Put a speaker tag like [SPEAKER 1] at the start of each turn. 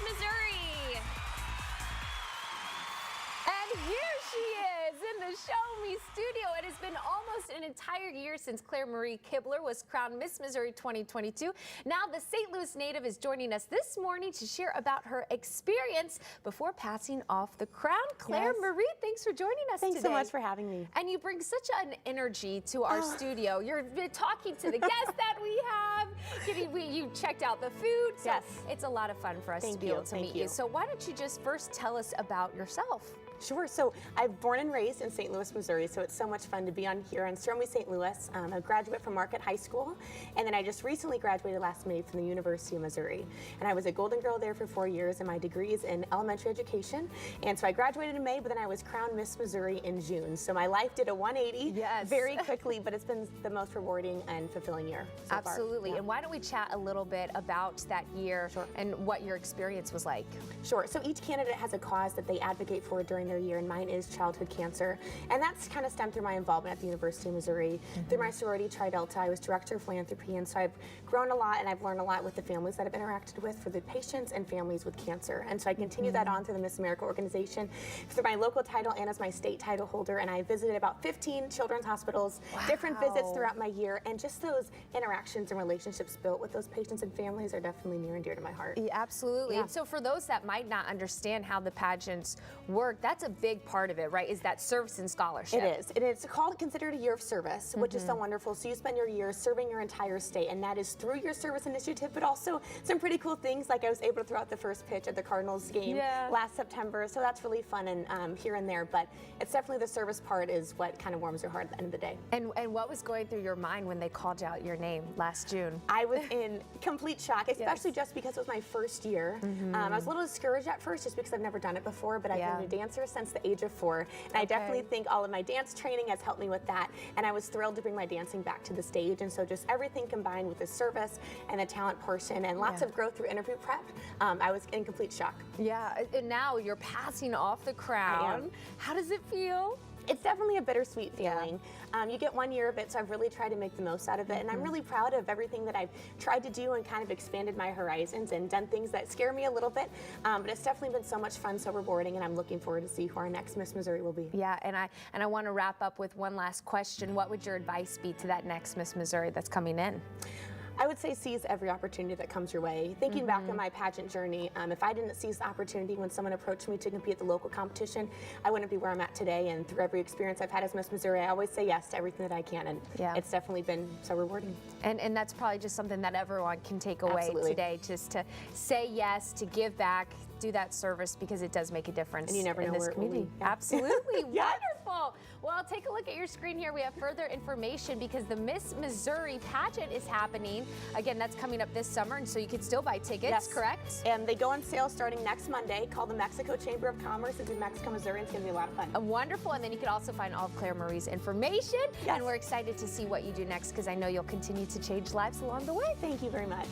[SPEAKER 1] Miss Missouri. And here she is in the Show Me studio. It has been almost an entire year since Clare Marie Kuebler was crowned Miss Missouri 2022. Now the St. Louis native is joining us this morning to share about her experience before passing off the crown. Clare Marie, thanks for joining us today.
[SPEAKER 2] Thanks so much for having me.
[SPEAKER 1] And you bring such an energy to our studio. You're talking to the guests that we have. You checked out the food. So
[SPEAKER 2] yes.
[SPEAKER 1] It's a lot of fun for us to be able to meet you. So why don't you just first tell us about yourself?
[SPEAKER 2] Sure. So I'm born and raised in St. Louis, Missouri, so it's so much fun to be on here on Show Me St. Louis. I'm a graduate from Marquette High School, and then I just recently graduated last May from the University of Missouri. And I was a Golden Girl there for 4 years, and my degree is in elementary education. And so I graduated in May, but then I was crowned Miss Missouri in June. So my life did a 180 very quickly, but it's been the most rewarding and fulfilling year so
[SPEAKER 1] Absolutely.
[SPEAKER 2] far.
[SPEAKER 1] And why don't we chat a little bit about that year and what your experience was like?
[SPEAKER 2] Sure. So each candidate has a cause that they advocate for during their year, and mine is childhood cancer. And that's kind of stemmed through my involvement at the University of Missouri. Through my sorority, Tri Delta, I was director of philanthropy, and so I've grown a lot and I've learned a lot with the families that I've interacted with for the patients and families with cancer. And so I continue that on through the Miss America organization, through my local title and as my state title holder. And I visited about 15 children's hospitals, different visits throughout my year, and just those interactions and relationships built with those patients and families are definitely near and dear to my heart.
[SPEAKER 1] Yeah, absolutely. And so for those that might not understand how the pageants work, that's a big part of it, right? Is that service and scholarship?
[SPEAKER 2] It is. It's considered a year of service, which is so wonderful. So you spend your year serving your entire state, and that is through your service initiative, but also some pretty cool things, like I was able to throw out the first pitch at the Cardinals game last September. So that's really fun and here and there, but it's definitely the service part is what kind of warms your heart at the end of the day.
[SPEAKER 1] And what was going through your mind when they called out your name last June?
[SPEAKER 2] I was in complete shock, especially just because it was my first year. I was a little discouraged at first just because I've never done it before, but I've been a dancer since the age of 4. And I definitely think all of my dance training has helped me with that. And I was thrilled to bring my dancing back to the stage. And so just everything combined with the service and the talent portion and lots of growth through interview prep, I was in complete shock.
[SPEAKER 1] Yeah, and now you're passing off the crown. How does it feel?
[SPEAKER 2] It's definitely a bittersweet feeling. You get 1 year of it, so I've really tried to make the most out of it, and I'm really proud of everything that I've tried to do and kind of expanded my horizons and done things that scare me a little bit, but it's definitely been so much fun, so rewarding, and I'm looking forward to see who our next Miss Missouri will be.
[SPEAKER 1] Yeah, and I want to wrap up with one last question. What would your advice be to that next Miss Missouri that's coming in?
[SPEAKER 2] I would say seize every opportunity that comes your way. Thinking back on my pageant journey, if I didn't seize the opportunity when someone approached me to compete at the local competition, I wouldn't be where I'm at today. And through every experience I've had as Miss Missouri, I always say yes to everything that I can, and it's definitely been so rewarding.
[SPEAKER 1] And that's probably just something that everyone can take away today, just to say yes, to give back, do that service, because it does make a difference
[SPEAKER 2] and you never know
[SPEAKER 1] in this
[SPEAKER 2] where
[SPEAKER 1] community.
[SPEAKER 2] It will be.
[SPEAKER 1] Absolutely. Wonderful. Well, take a look at your screen here. We have further information because the Miss Missouri pageant is happening. Again, that's coming up this summer, and so you can still buy tickets, correct?
[SPEAKER 2] And they go on sale starting next Monday. Call the Mexico Chamber of Commerce. It's in Mexico, Missouri. It's going to be a lot of fun.
[SPEAKER 1] Wonderful. And then you can also find all of Clare Marie's information. And we're excited to see what you do next, because I know you'll continue to change lives along the way.
[SPEAKER 2] Thank you very much.